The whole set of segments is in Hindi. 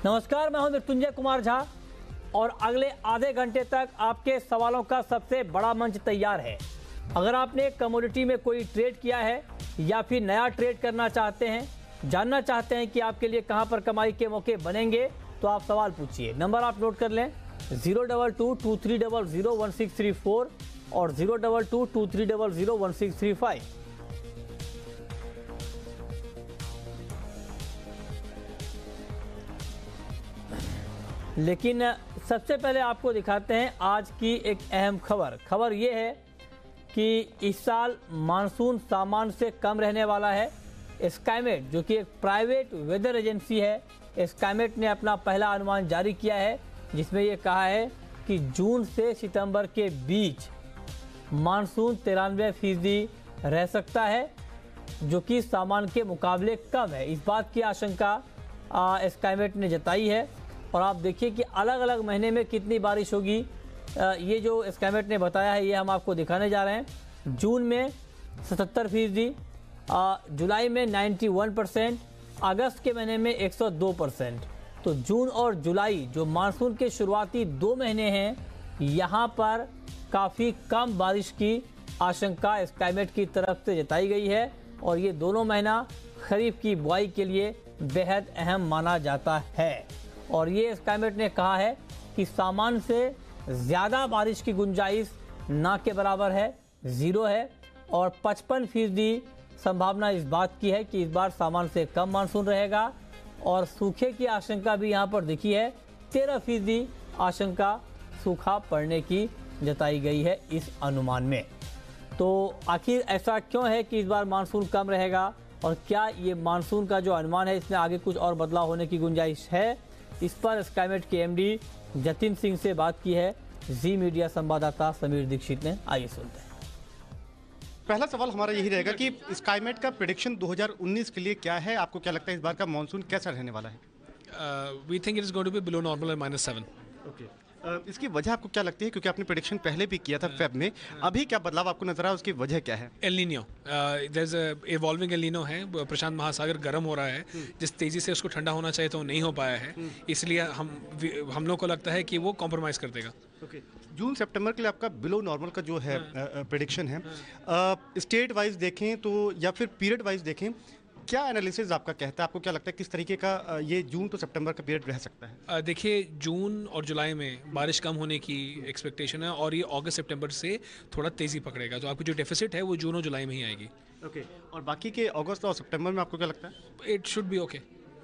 नमस्कार, मैं हूं मृत्युंजय कुमार झा और अगले आधे घंटे तक आपके सवालों का सबसे बड़ा मंच तैयार है। अगर आपने कमोडिटी में कोई ट्रेड किया है या फिर नया ट्रेड करना चाहते हैं, जानना चाहते हैं कि आपके लिए कहां पर कमाई के मौके बनेंगे, तो आप सवाल पूछिए। नंबर आप नोट कर लें 02223001634 और 02223001635। लेकिन सबसे पहले आपको दिखाते हैं आज की एक अहम खबर ये है कि इस साल मानसून सामान्य से कम रहने वाला है। स्काईमेट जो कि एक प्राइवेट वेदर एजेंसी है, स्काईमेट ने अपना पहला अनुमान जारी किया है जिसमें ये कहा है कि जून से सितंबर के बीच मानसून 93% रह सकता है, जो कि सामान्य के मुकाबले कम है। इस बात की आशंका स्काईमेट ने जताई है। और आप देखिए कि अलग अलग महीने में कितनी बारिश होगी, ये जो स्काईमेट ने बताया है ये हम आपको दिखाने जा रहे हैं। जून में 77%, जुलाई में 91%, अगस्त के महीने में 102%। तो जून और जुलाई जो मानसून के शुरुआती 2 महीने हैं, यहाँ पर काफ़ी कम बारिश की आशंका स्काईमेट की तरफ से जताई गई है और ये दोनों महीना खरीफ की बुआई के लिए बेहद अहम माना जाता है। और ये स्काईमेट ने कहा है कि सामान्य से ज़्यादा बारिश की गुंजाइश ना के बराबर है, 0 है। और 55% संभावना इस बात की है कि इस बार सामान्य से कम मानसून रहेगा। और सूखे की आशंका भी यहाँ पर दिखी है, 13% आशंका सूखा पड़ने की जताई गई है इस अनुमान में। तो आखिर ऐसा क्यों है कि इस बार मानसून कम रहेगा और क्या ये मानसून का जो अनुमान है इसमें आगे कुछ और बदलाव होने की गुंजाइश है, इस पर स्काईमेट के एमडी जतिन सिंह से बात की है जी मीडिया संवाददाता समीर दीक्षित ने। आइए सुनते हैं। पहला सवाल हमारा यही रहेगा कि स्काईमेट का प्रेडिक्शन 2019 के लिए क्या है? आपको क्या लगता है इस बार का मानसून कैसा रहने वाला है? We think it is going to be below normal and -7। Okay, इसकी वजह आपको क्या लगती है? क्योंकि आपने प्रेडिक्शन पहले भी किया था फेब में, अभी क्या बदलाव आपको नजर आया, उसकी वजह क्या है? El Nino, there is evolving El Nino है। प्रशांत महासागर गर्म हो रहा है, जिस तेजी से उसको ठंडा होना चाहिए तो नहीं हो पाया है, इसलिए हम लोग को लगता है कि वो कॉम्प्रोमाइज़ कर देगा। ओके, जून सितंबर के लिए आपका बिलो नॉर्मल का जो है प्रेडिक्शन है, स्टेट वाइज देखें तो या फिर पीरियड वाइज देखें, क्या एनालिसिस आपका कहता है? आपको क्या लगता है किस तरीके का ये जून तो सितंबर का पीरियड रह सकता है? देखिए, जून और जुलाई में बारिश कम होने की एक्सपेक्टेशन है और ये अगस्त सितंबर से थोड़ा तेज़ी पकड़ेगा। तो आपकी जो डेफिसिट है वो जून और जुलाई में ही आएगी। ओके, और बाकी के अगस्त और सितंबर में आपको क्या लगता है? It should be okay.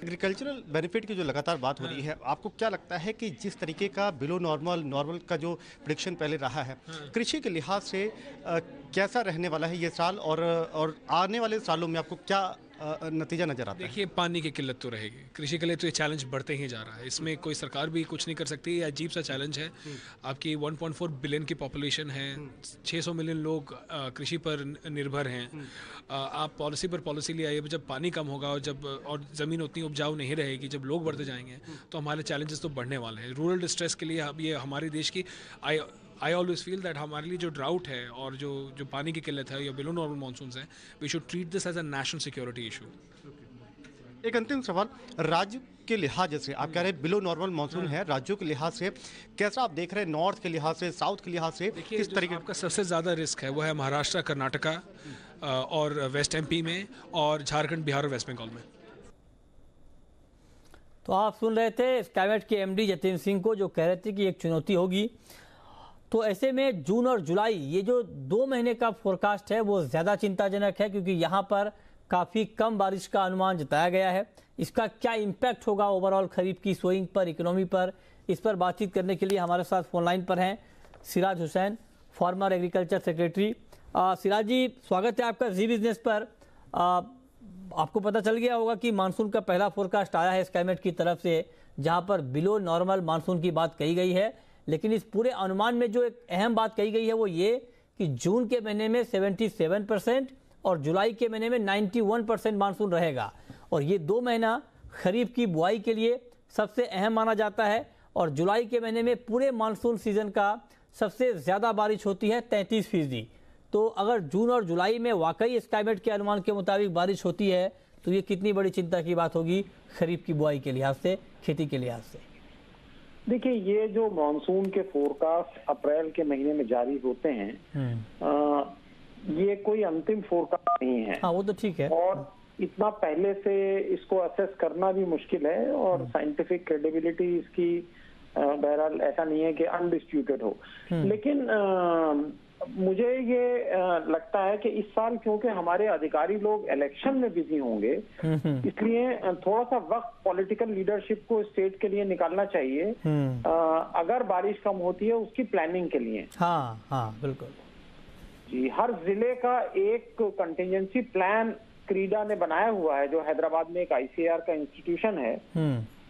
Agricultural benefit की जो लगातार बात हो रही है, आपको क्या लगता है कि जिस तरीके का बिलो नॉर्मल का जो प्रेडिक्शन पहले रहा है, कृषि के लिहाज से कैसा रहने वाला है ये साल और आने वाले सालों में आपको क्या नतीजा नजर आता है? देखिए, पानी की किल्लत तो रहेगी, कृषि के लिए तो ये चैलेंज बढ़ते ही जा रहा है, इसमें कोई सरकार भी कुछ नहीं कर सकती। ये अजीब सा चैलेंज है। आपकी 1.4 बिलियन की पॉपुलेशन है, 600 मिलियन लोग कृषि पर निर्भर हैं। आप पॉलिसी पर पॉलिसी ले आइए, जब पानी कम होगा और ज़मीन उतनी उपजाऊ नहीं रहेगी, जब लोग बढ़ते जाएंगे तो हमारे चैलेंजेस तो बढ़ने वाले हैं। रूरल डिस्ट्रेस के लिए अब ये हमारे देश की आई ऑलवेज फील दैट हमारे लिए जो ड्राउट है और जो पानी की किल्लत है या बिलो नॉर्मल मानसून्स हैं, we should treat this as a national security issue. एक अंतिम सवाल, राज्य के लिहाज से आप कह रहे हैं बिलो नॉर्मल मानसून है, राज्यों के लिहाज से कैसा आप देख रहे हैं? नॉर्थ के लिहाज से, साउथ के लिहाज से किस तरीके आपका सबसे ज़्यादा रिस्क है वो है महाराष्ट्र, कर्नाटका और वेस्ट एमपी में, और झारखंड, बिहार और वेस्ट बंगाल में। तो आप सुन रहे थे स्काईमेट के एमडी जतिन सिंह को, जो कह रहे थे कि एक चुनौती होगी। तो ऐसे में जून और जुलाई ये जो 2 महीने का फोरकास्ट है वो ज़्यादा चिंताजनक है, क्योंकि यहाँ पर काफ़ी कम बारिश का अनुमान जताया गया है। इसका क्या इम्पैक्ट होगा ओवरऑल खरीफ की सोइंग पर, इकोनॉमी पर, इस पर बातचीत करने के लिए हमारे साथ फोन लाइन पर हैं Siraj Hussain, former agriculture secretary. Siraj ji, स्वागत है आपका जी बिजनेस पर। आपको पता चल गया होगा कि मानसून का पहला फोरकास्ट आया है स्काईमेट की तरफ से, जहां पर बिलो नॉर्मल मानसून की बात कही गई है। लेकिन इस पूरे अनुमान में जो एक अहम बात कही गई है वो ये कि जून के महीने में 77% और जुलाई के महीने में 91% मानसून रहेगा। और ये 2 महीना खरीफ की बुआई के लिए सबसे अहम माना जाता है। और जुलाई के महीने में पूरे मानसून सीजन का सबसे ज़्यादा बारिश होती है, 33%। तो अगर जून और जुलाई में वाकई स्काईमेट के अनुमान के मुताबिक बारिश होती है तो ये कितनी बड़ी चिंता की बात होगी खरीफ की बुआई के लिहाज से, खेती के लिहाज से? देखिए, ये जो मानसून के फोरकास्ट अप्रैल के महीने में जारी होते हैं, ये कोई अंतिम फोरकास्ट नहीं है। हाँ, वो तो ठीक है। और इतना पहले से इसको असेस करना भी मुश्किल है, और साइंटिफिक क्रेडिबिलिटी इसकी बहरहाल ऐसा नहीं है कि अनडिस्प्यूटेड हो। लेकिन मुझे ये लगता है कि इस साल क्योंकि हमारे अधिकारी लोग इलेक्शन में बिजी होंगे, इसलिए थोड़ा सा वक्त पॉलिटिकल लीडरशिप को स्टेट के लिए निकालना चाहिए, अगर बारिश कम होती है उसकी प्लानिंग के लिए। हाँ हाँ, बिल्कुल जी। हर जिले का एक कंटिजेंसी प्लान क्रीडा ने बनाया हुआ है, जो हैदराबाद में एक ICAR का इंस्टीट्यूशन है,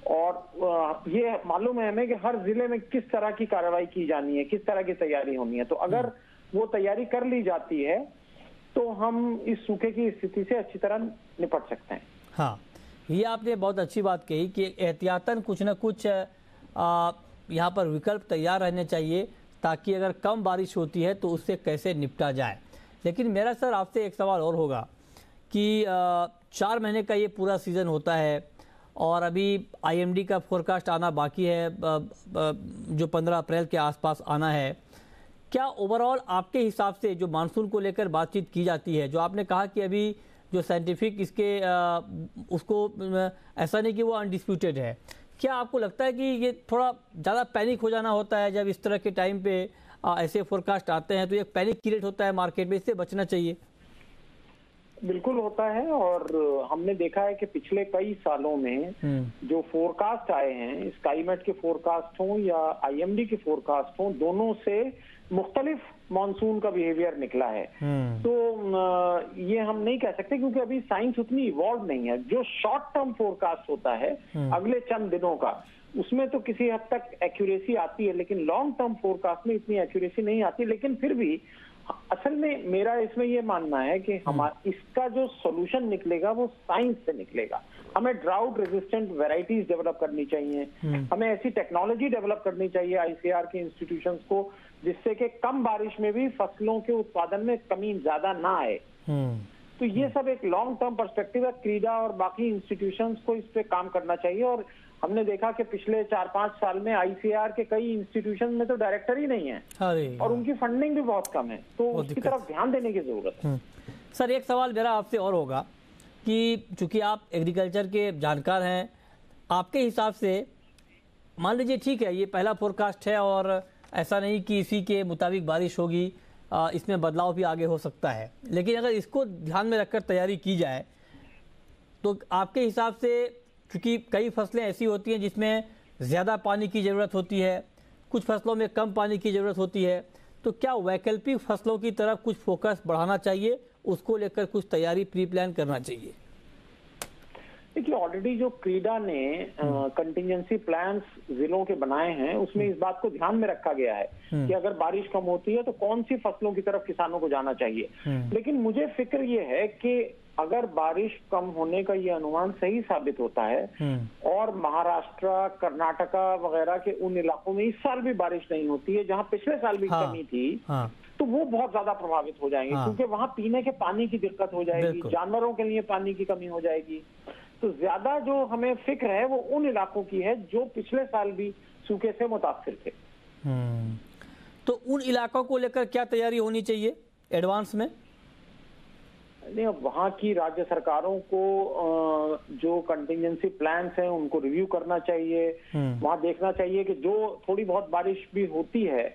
और ये मालूम है हमें कि हर जिले में किस तरह की कार्रवाई की जानी है, किस तरह की तैयारी होनी है। तो अगर वो तैयारी कर ली जाती है तो हम इस सूखे की स्थिति से अच्छी तरह निपट सकते हैं। हाँ, ये आपने बहुत अच्छी बात कही कि एहतियातन कुछ न कुछ यहाँ पर विकल्प तैयार रहने चाहिए, ताकि अगर कम बारिश होती है तो उससे कैसे निपटा जाए। लेकिन मेरा सर आपसे एक सवाल और होगा कि 4 महीने का ये पूरा सीज़न होता है, और अभी IMD का फोरकास्ट आना बाकी है, जो 15 अप्रैल के आसपास आना है। क्या ओवरऑल आपके हिसाब से जो मानसून को लेकर बातचीत की जाती है, जो आपने कहा कि अभी जो साइंटिफिक इसके उसको ऐसा नहीं कि वो अनडिस्प्यूटेड है, क्या आपको लगता है कि ये थोड़ा ज़्यादा पैनिक हो जाना होता है जब इस तरह के टाइम पे ऐसे फोरकास्ट आते हैं, तो एक पैनिक क्रिएट होता है मार्केट में, इससे बचना चाहिए? बिल्कुल होता है, और हमने देखा है कि पिछले कई सालों में जो फोरकास्ट आए हैं, स्काईमेट के फोरकास्ट हों या IMD के फोरकास्ट हों, दोनों से मुख्तलिफ मानसून का बिहेवियर निकला है। तो ये हम नहीं कह सकते, क्योंकि अभी साइंस उतनी इवॉल्व नहीं है। जो शॉर्ट टर्म फोरकास्ट होता है अगले चंद दिनों का, उसमें तो किसी हद तक एक्यूरेसी आती है, लेकिन लॉन्ग टर्म फोरकास्ट में इतनी एक्यूरेसी नहीं आती। लेकिन फिर भी असल में मेरा इसमें ये मानना है कि हमारा इसका जो सॉल्यूशन निकलेगा वो साइंस से निकलेगा। हमें ड्राउट रेजिस्टेंट वैरायटीज डेवलप करनी चाहिए, हमें ऐसी टेक्नोलॉजी डेवलप करनी चाहिए ICAR के इंस्टीट्यूशंस को, जिससे कि कम बारिश में भी फसलों के उत्पादन में कमी ज्यादा ना आए। तो ये सब एक लॉन्ग टर्म पर्सपेक्टिव है। क्रीडा और बाकी इंस्टीट्यूशंस को इस पे काम करना चाहिए, और हमने देखा कि पिछले 4-5 साल में ICAR के कई इंस्टीट्यूशन में तो डायरेक्टर ही नहीं है, और उनकी फंडिंग भी बहुत कम है, तो उसकी तरफ ध्यान देने की जरूरत है। सर, एक सवाल मेरा आपसे और होगा कि चूंकि आप एग्रीकल्चर के जानकार हैं, आपके हिसाब से मान लीजिए ठीक है ये पहला फोरकास्ट है और ऐसा नहीं कि इसी के मुताबिक बारिश होगी, इसमें बदलाव भी आगे हो सकता है, लेकिन अगर इसको ध्यान में रखकर तैयारी की जाए तो आपके हिसाब से, क्योंकि कई फसलें ऐसी होती हैं जिसमें ज़्यादा पानी की ज़रूरत होती है, कुछ फसलों में कम पानी की ज़रूरत होती है, तो क्या वैकल्पिक फसलों की तरफ कुछ फोकस बढ़ाना चाहिए, उसको लेकर कुछ तैयारी प्री प्लान करना चाहिए? देखिए, ऑलरेडी जो क्रीडा ने कंटिजेंसी प्लान्स जिलों के बनाए हैं, उसमें इस बात को ध्यान में रखा गया है कि अगर बारिश कम होती है तो कौन सी फसलों की तरफ किसानों को जाना चाहिए। लेकिन मुझे फिक्र ये है कि अगर बारिश कम होने का ये अनुमान सही साबित होता है, और महाराष्ट्र, कर्नाटका वगैरह के उन इलाकों में इस साल भी बारिश नहीं होती है जहां पिछले साल भी कमी थी, तो वो बहुत ज्यादा प्रभावित हो जाएंगे, क्योंकि वहां पीने के पानी की दिक्कत हो जाएगी, जानवरों के लिए पानी की कमी हो जाएगी। तो ज्यादा जो हमें फिक्र है वो उन इलाकों की है जो पिछले साल भी सूखे से मुतासिर थे। तो उन इलाकों को लेकर क्या तैयारी होनी चाहिए एडवांस में? नहीं, अब वहाँ की राज्य सरकारों को जो कंटिजेंसी प्लान्स हैं उनको रिव्यू करना चाहिए। वहाँ देखना चाहिए कि जो थोड़ी बहुत बारिश भी होती है,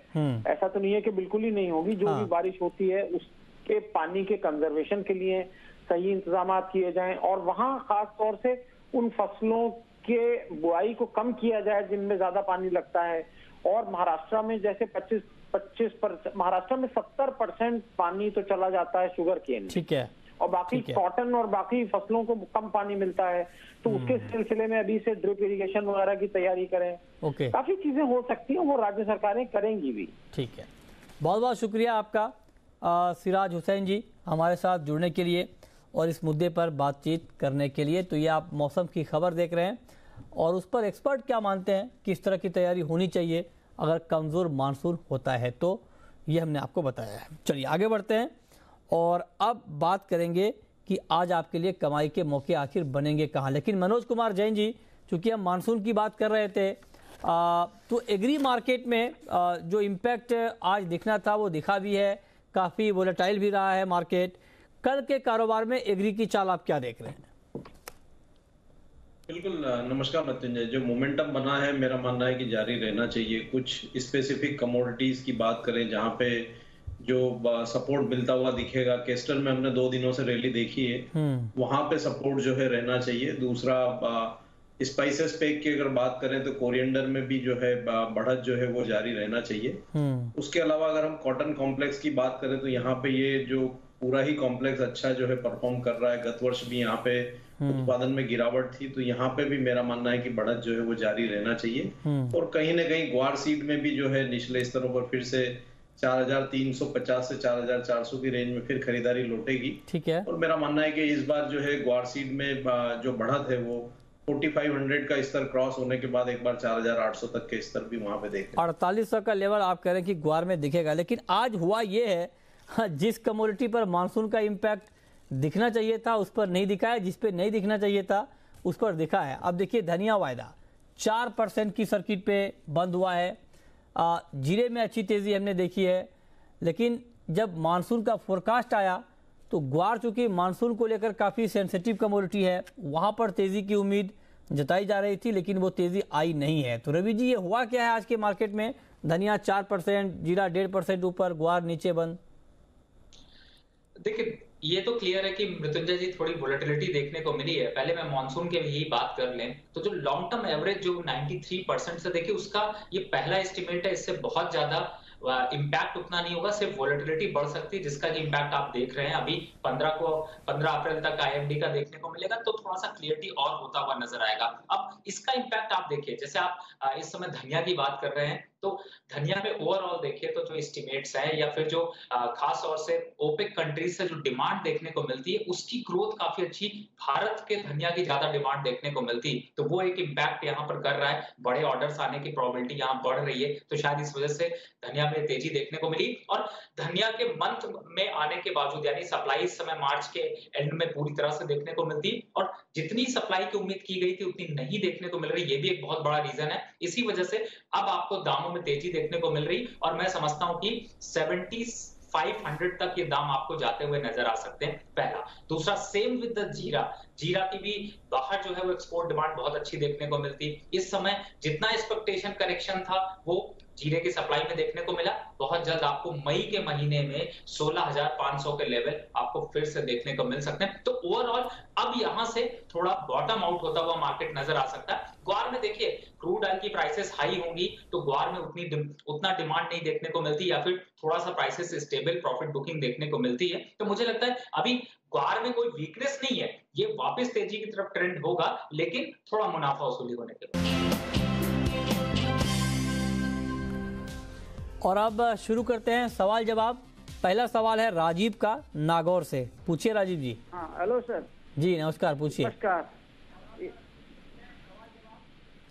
ऐसा तो नहीं है कि बिल्कुल ही नहीं होगी, जो भी बारिश होती है उसके पानी के कंजर्वेशन के लिए सही इंतजाम किए जाएं, और वहाँ खास तौर से उन फसलों के बुआई को कम किया जाए जिनमें ज्यादा पानी लगता है। और महाराष्ट्र में जैसे 25% महाराष्ट्र में 70% पानी तो चला जाता है शुगर केन, ठीक है, और बाकी कॉटन और बाकी फसलों को कम पानी मिलता है, तो उसके सिलसिले में अभी से ड्रिप इरिगेशन वगैरह की तैयारी करें। काफी चीजें हो सकती हैं, वो राज्य सरकारें करेंगी भी। ठीक है, बहुत बहुत शुक्रिया आपका सिराज हुसैन जी हमारे साथ जुड़ने के लिए और इस मुद्दे पर बातचीत करने के लिए। तो ये आप मौसम की खबर देख रहे हैं, और उस पर एक्सपर्ट क्या मानते हैं, किस तरह की तैयारी होनी चाहिए अगर कमज़ोर मानसून होता है, तो ये हमने आपको बताया है। चलिए आगे बढ़ते हैं और अब बात करेंगे कि आज आपके लिए कमाई के मौके आखिर बनेंगे कहाँ। लेकिन मनोज कुमार जैन जी, चूंकि हम मानसून की बात कर रहे थे, तो एग्री मार्केट में जो इम्पैक्ट आज दिखना था वो दिखा भी है, काफ़ी वोलेटाइल भी रहा है मार्केट। कल के कारोबार में एग्री की चाल आप क्या देख रहे हैं? बिल्कुल, नमस्कार मृत्युंजय। जो मोमेंटम बना है, मेरा मानना है कि जारी रहना चाहिए। कुछ स्पेसिफिक कमोडिटीज की बात करें जहां पे जो सपोर्ट मिलता हुआ दिखेगा, केस्टर में हमने 2 दिनों से रैली देखी है, वहां पे सपोर्ट जो है रहना चाहिए। दूसरा, स्पाइसेस पैक की अगर बात करें तो कोरिएंडर में भी जो है बढ़त जो है वो जारी रहना चाहिए। उसके अलावा अगर हम कॉटन कॉम्प्लेक्स की बात करें तो यहाँ पे ये जो पूरा ही कॉम्प्लेक्स अच्छा जो है परफॉर्म कर रहा है। गत वर्ष भी यहाँ पे उत्पादन में गिरावट थी, तो यहाँ पे भी मेरा मानना है कि बढ़त जो है वो जारी रहना चाहिए। और कहीं ना कहीं ग्वार सीड में भी जो है निचले स्तरों पर फिर से 4350 से 4400 की रेंज में फिर खरीदारी लौटेगी। ठीक है। और मेरा मानना है कि इस बार जो है ग्वार सीड में जो बढ़त है वो 4500 का स्तर क्रॉस होने के बाद एक बार 4800 तक के स्तर भी वहां पे देखें। 4800 का लेवल आप कह रहे हैं कि ग्वार में दिखेगा, लेकिन आज हुआ ये है, जिस कमोडिटी पर मानसून का इम्पैक्ट दिखना चाहिए था उस पर नहीं दिखा है, जिस पर नहीं दिखना चाहिए था उस पर दिखा है। अब देखिए, धनिया वायदा 4% की सर्किट पे बंद हुआ है। जीरे में अच्छी तेजी हमने देखी है, लेकिन जब मानसून का फोरकास्ट आया तो ग्वार, चूंकि मानसून को लेकर काफ़ी सेंसिटिव कमोडिटी है, वहाँ पर तेज़ी की उम्मीद जताई जा रही थी, लेकिन वो तेज़ी आई नहीं है। तो रवि जी, ये हुआ क्या है आज के मार्केट में? धनिया 4%, जीरा 1.5% ऊपर, ग्वार नीचे बंद। देखिए, ये तो क्लियर है कि मृत्युंजय जी थोड़ी वोलेटिलिटी देखने को मिली है। पहले मैं मॉनसून के यही बात कर लें तो जो लॉन्ग टर्म एवरेज जो 93% से देखिए, उसका ये पहला एस्टिमेट है। इससे बहुत ज्यादा इम्पैक्ट उतना नहीं होगा, सिर्फ वोलेटिलिटी बढ़ सकती है, जिसका कि इम्पैक्ट आप देख रहे हैं। अभी 15 अप्रैल तक आईएमडी का देखने को मिलेगा, तो थोड़ा सा क्लियरिटी और होता हुआ नजर आएगा। अब इसका इम्पैक्ट आप देखिए, जैसे आप इस समय धनिया की बात कर रहे हैं, तो धनिया में ओवरऑल देखिए तो जो एस्टिमेट्स हैं या फिर जो खास तौर से ओपेक कंट्रीज से जो डिमांड देखने को मिलती है, उसकी ग्रोथ काफी अच्छी, भारत के धनिया की ज्यादा डिमांड देखने को मिलती, तो वो एक इम्पैक्ट यहाँ पर कर रहा है। बड़े ऑर्डर्स आने की प्रोबेबिलिटी यहाँ बढ़ रही है, तो शायद इस वजह से धनिया में तेजी देखने को मिली। और धनिया के मंथ में आने के बावजूद, यानी सप्लाई इस समय मार्च के एंड में पूरी तरह से देखने को मिलती, और जितनी सप्लाई की उम्मीद की गई थी उतनी नहीं देखने को मिल रही, ये भी एक बहुत बड़ा रीजन है। इसी वजह से अब आपको दामों में तेजी देखने को मिल रही, और मैं समझता हूं कि 7500 तक ये दाम आपको जाते हुए नजर आ सकते हैं, पहला। दूसरा, सेम विद द जीरा की भी बाहर जो है वो एक्सपोर्ट डिमांड बहुत अच्छी देखने को मिलती। इस समय जितना एक्सपेक्टेशन करेक्शन था वो जीरे की सप्लाई में देखने को मिला। बहुत जल्द आपको मई के महीने में 16,500 के लेवल आपको फिर से देखने को मिल सकते हैं। तो ओवरऑल अब यहां से थोड़ा बॉटम आउट होता हुआ मार्केट नजर आ सकता है। ग्वार में देखिए, क्रूड ऑयल की प्राइसेस हाई होंगी तो ग्वार में उतना डिमांड नहीं देखने को मिलती, या फिर थोड़ा सा प्राइसेस स्टेबल प्रॉफिट बुकिंग देखने को मिलती है। तो मुझे लगता है अभी ग्वार में कोई वीकनेस नहीं है, ये वापस तेजी की तरफ ट्रेंड होगा, लेकिन थोड़ा मुनाफा वसूली होने के बाद। और अब शुरू करते हैं सवाल जवाब। पहला सवाल है राजीव का, नागौर से। पूछिए राजीव जी। हाँ, हेलो सर। जी नमस्कार, पूछिए। नमस्कार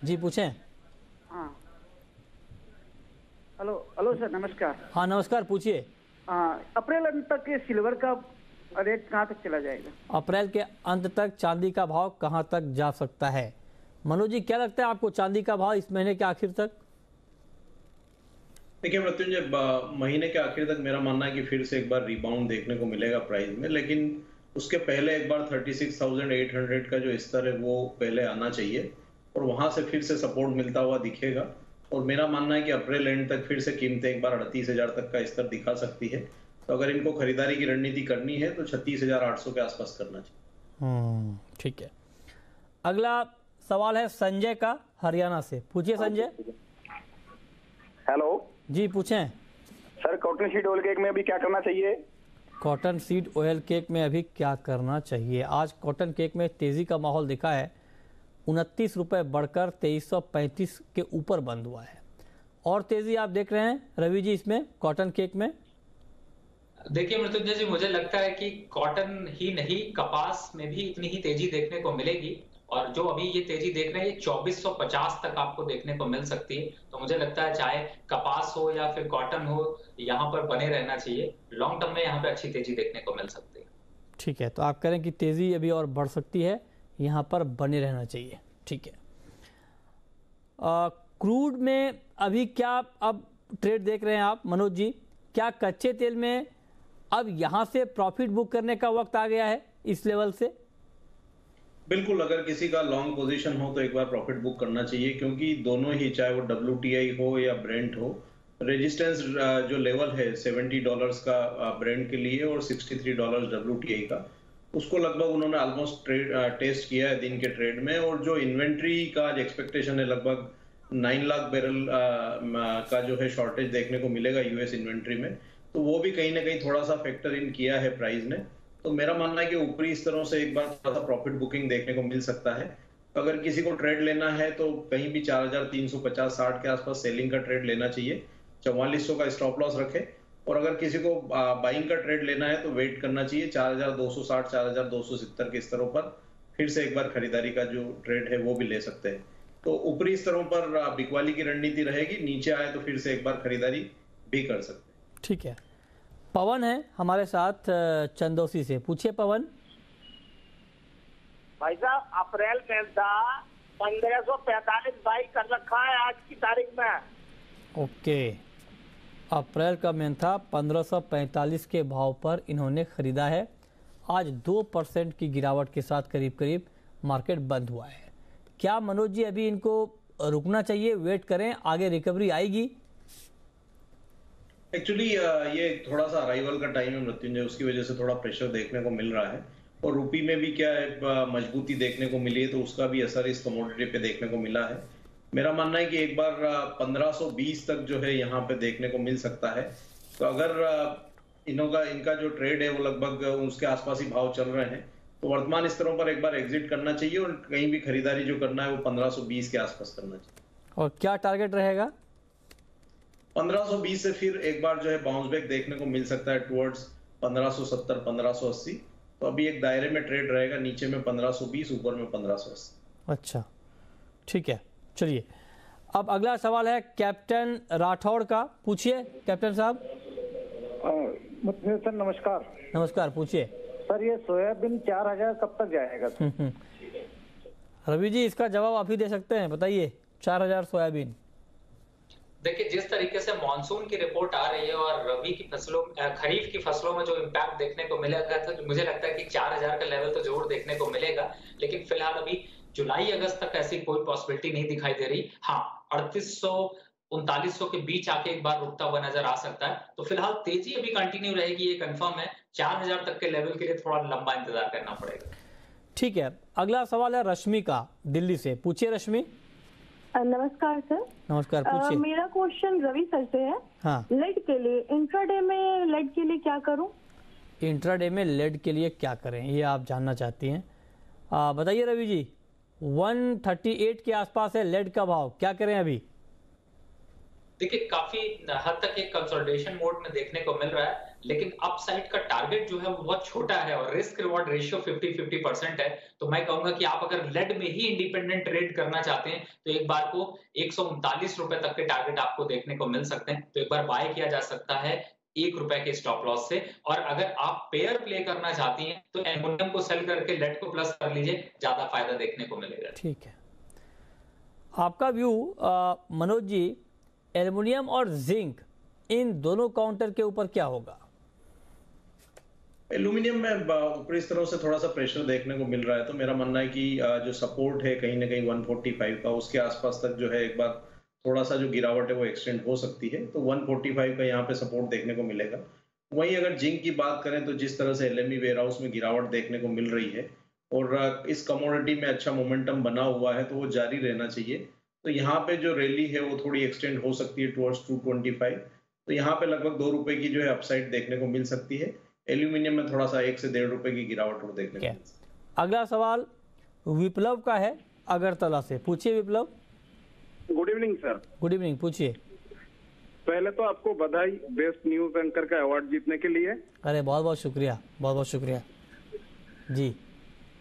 जी, पूछें। हाँ, हेलो सर, नमस्कार। हाँ नमस्कार, पूछिए। अप्रैल अंत तक ये सिल्वर का रेट कहाँ तक चला जाएगा? अप्रैल के अंत तक चांदी का भाव कहाँ तक जा सकता है? मनोज जी, क्या लगता है आपको चांदी का भाव इस महीने के आखिर तक? देखिए मृत्युंजय, महीने के आखिर तक मेरा मानना है कि फिर से एक बार रिबाउंड देखने को मिलेगा प्राइस में, लेकिन उसके पहले एक बार 36,800 का जो स्तर है वो पहले आना चाहिए, और वहां से फिर से सपोर्ट मिलता हुआ दिखेगा। और मेरा मानना है कि अप्रैल एंड तक फिर से कीमतें एक बार 38,000 तक का स्तर दिखा सकती है। तो अगर इनको खरीदारी की रणनीति करनी है तो 36,800 के आसपास करना चाहिए। ठीक है। अगला सवाल है संजय का, हरियाणा से। पूछिए संजय। हेलो जी, पूछें। Sir, cotton seed oil cake में अभी क्या करना चाहिए? कॉटन सीड ऑयल केक में अभी क्या करना चाहिए? आज कॉटन केक में तेजी का माहौल दिखा है, 29 रुपए बढ़कर 2335 के ऊपर बंद हुआ है। और तेजी आप देख रहे हैं रवि जी इसमें कॉटन केक में? देखिए मृत्युंजय जी, मुझे लगता है कि कॉटन ही नहीं, कपास में भी इतनी ही तेजी देखने को मिलेगी, और जो अभी ये तेजी देख रहे हैं 2450 तक आपको देखने को मिल सकती है। तो मुझे लगता है चाहे कपास हो या फिर कॉटन हो, यहाँ पर बने रहना चाहिए। लॉन्ग टर्म में यहाँ पे अच्छी तेजी देखने को मिल सकती है। ठीक है, तो आप कह रहे हैं कि तेज़ी अभी और बढ़ सकती है, यहाँ पर बने रहना चाहिए। ठीक है, क्रूड में अभी क्या अब ट्रेड देख रहे हैं आप मनोज जी? क्या कच्चे तेल में अब यहाँ से प्रॉफिट बुक करने का वक्त आ गया है इस लेवल से? बिल्कुल, अगर किसी का लॉन्ग पोजीशन हो तो एक बार प्रॉफिट बुक करना चाहिए, क्योंकि दोनों ही, चाहे वो WTI हो या ब्रेंट हो, रेजिस्टेंस जो लेवल है $70 का ब्रेंट के लिए और $63 WTI का, उसको लगभग उन्होंने ऑलमोस्ट टेस्ट किया है दिन के ट्रेड में। और जो इन्वेंट्री का एक्सपेक्टेशन है, लगभग 9 लाख बैरल का जो है शॉर्टेज देखने को मिलेगा यूएस इन्वेंट्री में, तो वो भी कहीं ना कहीं थोड़ा सा फैक्टर इन किया है प्राइस ने। तो मेरा मानना है कि ऊपरी स्तरों से एक बार थोड़ा सा प्रॉफिट बुकिंग देखने को मिल सकता है। अगर किसी को ट्रेड लेना है तो कहीं भी 4350-60 के आसपास सेलिंग का ट्रेड लेना चाहिए, 4400 का स्टॉप लॉस रखे। और अगर किसी को बाइंग का ट्रेड लेना है तो वेट करना चाहिए 4260 4270 के स्तरों पर, फिर से एक बार खरीदारी का जो ट्रेड है वो भी ले सकते हैं। तो ऊपरी स्तरों पर बिकवाली की रणनीति रहेगी, नीचे आए तो फिर से एक बार खरीदारी भी कर सकते हैं। ठीक है, पवन है हमारे साथ चंदौसी से, पूछिए पवन। भाई साहब, अप्रैल में 1545 बाई कर रखा है आज की तारीख में। ओके, अप्रैल का मेन था 1545 के भाव पर इन्होंने खरीदा है। आज 2% की गिरावट के साथ करीब करीब मार्केट बंद हुआ है। क्या मनोज जी अभी इनको रुकना चाहिए, वेट करें, आगे रिकवरी आएगी? एक्चुअली ये थोड़ा सा अराइवल का टाइम है मृत्युंजय, उसकी वजह से थोड़ा प्रेशर देखने को मिल रहा है। और रुपी में भी क्या है, मजबूती देखने को मिली है, तो उसका भी असर इस कमोडिटी पे देखने को मिला है। मेरा मानना है कि एक बार 1520 तक जो है यहाँ पे देखने को मिल सकता है। तो अगर इनका जो ट्रेड है वो लगभग उसके आसपास ही भाव चल रहे हैं, तो वर्तमान स्तरों पर एक बार एग्जिट करना चाहिए और कहीं भी खरीदारी जो करना है वो 1520 के आसपास करना चाहिए। और क्या टारगेट रहेगा? 1520 से फिर एक बार जो है बाउंस बैक देखने को मिल सकता है टुवर्ड्स 1570 1580। तो अभी एक दायरे में ट्रेड रहेगा, नीचे में 1520, ऊपर में 1580। अच्छा, ठीक है, चलिए अब अगला सवाल है कैप्टन राठौड़ का, पूछिए कैप्टन साहब। सर नमस्कार। नमस्कार, पूछिए सर। ये सोयाबीन 4000 कब तक जाएगा? रवि जी इसका जवाब आप ही दे सकते हैं, बताइए। 4000 सोयाबीन। देखिए, जिस तरीके से मानसून की रिपोर्ट आ रही है और रबी की फसलों, खरीफ की फसलों में जो इम्पैक्ट देखने को मिलेगा, तो मुझे लगता है कि 4000 का लेवल तो जरूर देखने को मिलेगा। लेकिन फिलहाल अभी जुलाई अगस्त तक ऐसी कोई पॉसिबिलिटी नहीं दिखाई दे रही। हाँ, 3800-3900 के बीच आके एक बार रुकता हुआ नजर आ सकता है। तो फिलहाल तेजी अभी कंटिन्यू रहेगी, ये कंफर्म है। 4000 तक के लेवल के लिए थोड़ा लंबा इंतजार करना पड़ेगा। ठीक है, अगला सवाल है रश्मि का, दिल्ली से, पूछिए रश्मि। नमस्कार सर। नमस्कार, पूछिए। मेरा क्वेश्चन रवि सर से है। हाँ। लेड के लिए, इंट्राडे में लेड के लिए क्या करूं? इंट्राडे में लेड के लिए क्या करें, ये आप जानना चाहती हैं। बताइए रवि जी। 138 के आसपास है लेड का भाव, क्या करें अभी? देखिए, काफी हद तक एक कंसोलिडेशन मोड में देखने को मिल रहा है, लेकिन अपसाइड का टारगेट जो है वो बहुत छोटा है और रिस्क रिवॉर्ड रेशियो 50-50% है। तो मैं कहूंगा कि आप अगर लेड में ही इंडिपेंडेंट ट्रेड करना चाहते हैं तो एक बार को 139 रुपए तक के टारगेट आपको देखने को मिल सकते हैं। तो एक बार बाय किया जा सकता है 1 रुपए के स्टॉप लॉस से। और अगर आप पेयर प्ले करना चाहती हैं तो एल्युमिनियम को सेल करके लेड को प्लस कर लीजिए, ज्यादा फायदा देखने को मिलेगा। ठीक है, आपका व्यू मनोज जी, एल्युमिनियम और जिंक इन दोनों काउंटर के ऊपर क्या होगा? एल्यूमिनियम में ऊपरी स्तरों से थोड़ा सा प्रेशर देखने को मिल रहा है। तो मेरा मानना है कि जो सपोर्ट है कहीं ना कहीं 145 का, उसके आसपास तक जो है एक बार थोड़ा सा जो गिरावट है वो एक्सटेंड हो सकती है। तो 145 का यहाँ पे सपोर्ट देखने को मिलेगा। वहीं अगर जिंक की बात करें तो जिस तरह से LME वेयर हाउस में गिरावट देखने को मिल रही है और इस कमोडिटी में अच्छा मोमेंटम बना हुआ है, तो वो जारी रहना चाहिए। तो यहाँ पे जो रैली है वो थोड़ी एक्सटेंड हो सकती है टुवर्ड्स 225। तो यहाँ पे लगभग 2 रुपए की जो है अपसाइड देखने को मिल सकती है। एल्यूमिनियम में थोड़ा सा 1 से 1.5 रुपए की गिरावट और देखने को मिल सकती है। अगला सवाल विप्लव का है अगरतला से, पूछिए Viplav. Good evening sir. Good evening, पूछिए। पहले तो आपको बधाई बेस्ट न्यूज एंकर का अवार्ड जीतने के लिए। अरे बहुत बहुत शुक्रिया, बहुत बहुत शुक्रिया जी।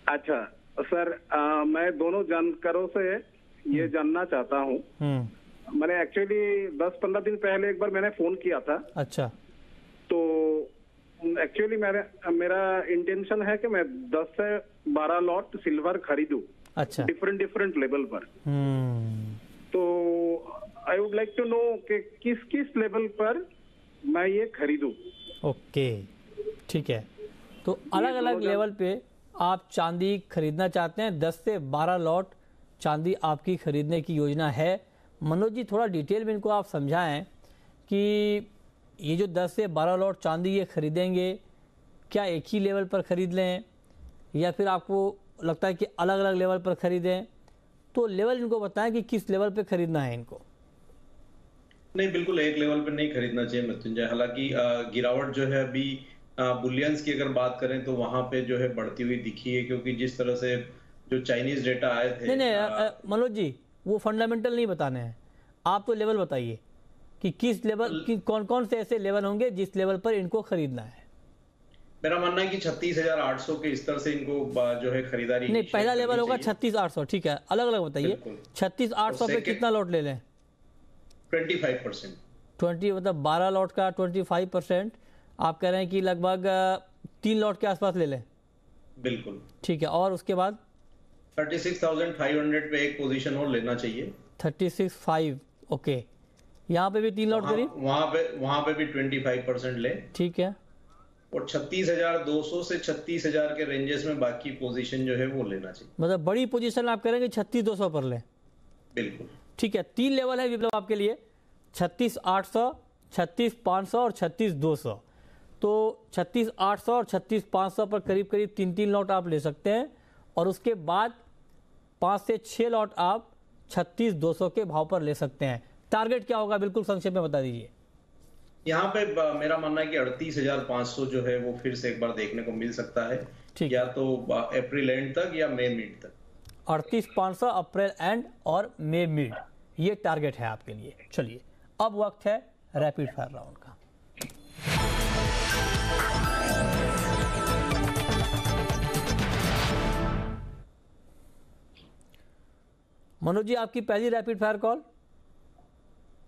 अच्छा सर, मैं दोनों जानकारों से ये जानना चाहता हूँ। मैंने एक्चुअली 10-15 दिन पहले एक बार मैंने फोन किया था। अच्छा। तो एक्चुअली मेरा इंटेंशन है कि मैं 10 से 12 लॉट सिल्वर खरीदूं। अच्छा। डिफरेंट लेवल पर। तो I would like to know कि किस लेवल पर मैं ये खरीदूं। ओके, ठीक है। तो अलग अलग लेवल पे आप चांदी खरीदना चाहते हैं। 10 से 12 लॉट चांदी आपकी खरीदने की योजना है। मनोज जी, थोड़ा डिटेल में इनको आप समझाएं कि ये जो 10 से 12 लॉट चांदी ये खरीदेंगे, क्या एक ही लेवल पर खरीद लें या फिर आपको लगता है कि अलग अलग लेवल पर खरीदें? तो लेवल इनको बताएं कि किस लेवल पे खरीदना है इनको। नहीं, बिल्कुल एक लेवल पे नहीं खरीदना चाहिए मृत्युंजय। हालांकि गिरावट जो है अभी बुलियंस की अगर बात करें तो वहां पे जो है बढ़ती हुई दिखी है, क्योंकि जिस तरह से जो चाइनीज डेटा आए थे। नहीं मनोज जी, वो फंडामेंटल नहीं बताने हैं, आप तो लेवल बताइए कि किस लेवल की कौन कौन से ऐसे लेवल होंगे जिस लेवल पर इनको खरीदना है। मेरा मानना है कि 36,800 के स्तर से इनको जो है खरीदारी। नहीं, पहला लेवल होगा 36,800, ठीक है, अलग अलग बताइए। 36,800 पे कितना लॉट ले लें? 25%। 20 मतलब 12 लॉट का 25%। आप कह रहे हैं कि लगभग 3 लॉट के आसपास ले लें। बिल्कुल, ठीक है। और उसके बाद 36,500 पे एक पोजीशन और लेना चाहिए। 36,500, ओके। यहाँ पे भी 3 लॉट करीब, वहां पे भी 25% ले। ठीक है। और 36,200 से 36,000 के रेंजेस में बाकी पोजीशन जो है वो लेना चाहिए। मतलब बड़ी पोजीशन आप करेंगे 36,200 पर लें। बिल्कुल, ठीक है। 3 लेवल है विप्लव आपके लिए, 36,800, 36,500 और 36,200। तो 36,800 और 36,500 पर करीब करीब 3-3 लॉट आप ले सकते हैं। और उसके बाद 5 से 6 लॉट आप 36,200 के भाव पर ले सकते हैं। टारगेट क्या होगा, बिल्कुल संक्षेप में बता दीजिए। यहाँ पे मेरा मानना है कि 38,500 जो है वो फिर से एक बार देखने को मिल सकता है, या तो अप्रैल एंड तक या मई मिड तक। 38,500 अप्रैल एंड और मई मिड, ये टारगेट है आपके लिए। चलिए, अब वक्त है रैपिड फायर राउंड का। मनोज जी, आपकी पहली रैपिड फायर कॉल।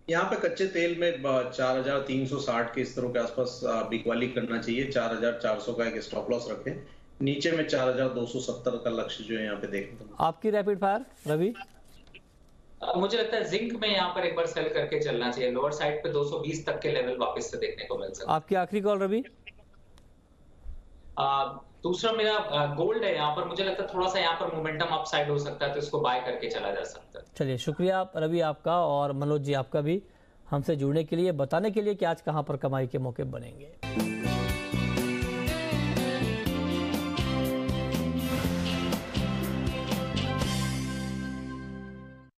यहाँ पे कच्चे तेल में 4,360 के स्तरों के आसपास बिकवाली करना चाहिए। 4,400 का एक स्टॉप लॉस रखें। नीचे में 4,270 का लक्ष्य जो है यहाँ पे देखने को। आपकी रैपिड फायर रवि। मुझे लगता है जिंक में यहाँ पर एक बार सेल करके चलना चाहिए। लोअर साइड पे 220 तक के लेवल वापस से देखने को मिल सकता है। आपकी आखिरी कॉल रवि। दूसरा मेरा गोल्ड है। यहाँ पर मुझे लगता है थोड़ा सा यहाँ पर मोमेंटम अपसाइड हो सकता है, तो इसको बाय करके चला जा सकता है। चलिए, शुक्रिया रवि आपका और मनोज जी आपका भी हमसे जुड़ने के लिए, बताने के लिए कि आज कहां पर कमाई के मौके बनेंगे।